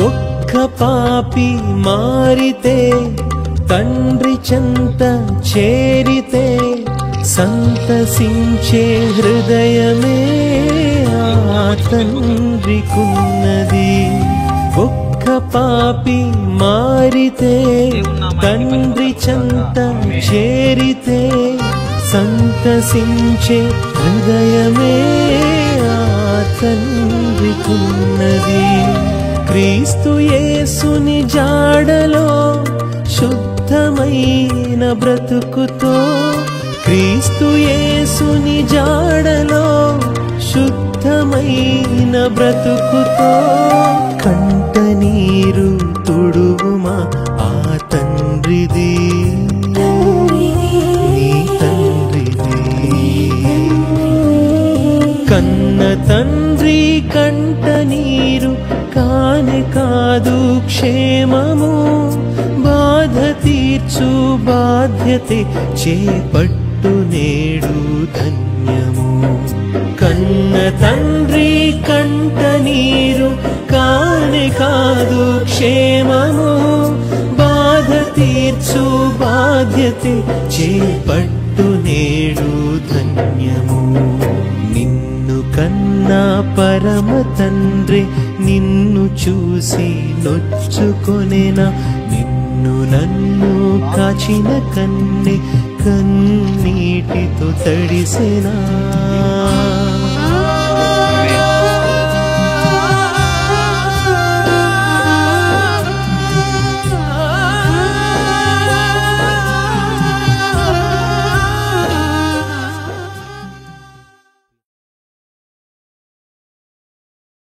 ఒక్క పాపి మారితే తండ్రి చెంత చేరితే సంతసించే హృదయమే ఆ తండ్రికున్నది. ఒక్క పాపి మారితే తండ్రి చెంత చేరితే సంతసించే హృదయమే ఆ తండ్రికున్నది. క్రీస్తు యేసుని జాడలో శుద్ధమైన బ్రతుకుతో, క్రీస్తు యేసుని జాడలో శుద్ధమైన బ్రతుకుతో కంట నీరు తుడువుమా ఆ తండ్రిది, నీ తండ్రిది. కన్న తండ్రి కంట నీరు కానే కాదు క్షేమము, బాధ తీర్చు బాధ్యతే చేపట్టు నేడు ధన్యము. కన్న తండ్రి కంట నీరు కానే కాదు క్షేమము, బాధ తీర్చు బాధ్యతే చేపట్టు నేడు ధన్యము. నిన్ను కన్నా పరమ తండ్రి నిన్ను చూసి నొచ్చుకొనేనా, నిన్ను నన్ను కాచిన కన్నె కన్నీటితో తడిసెనా.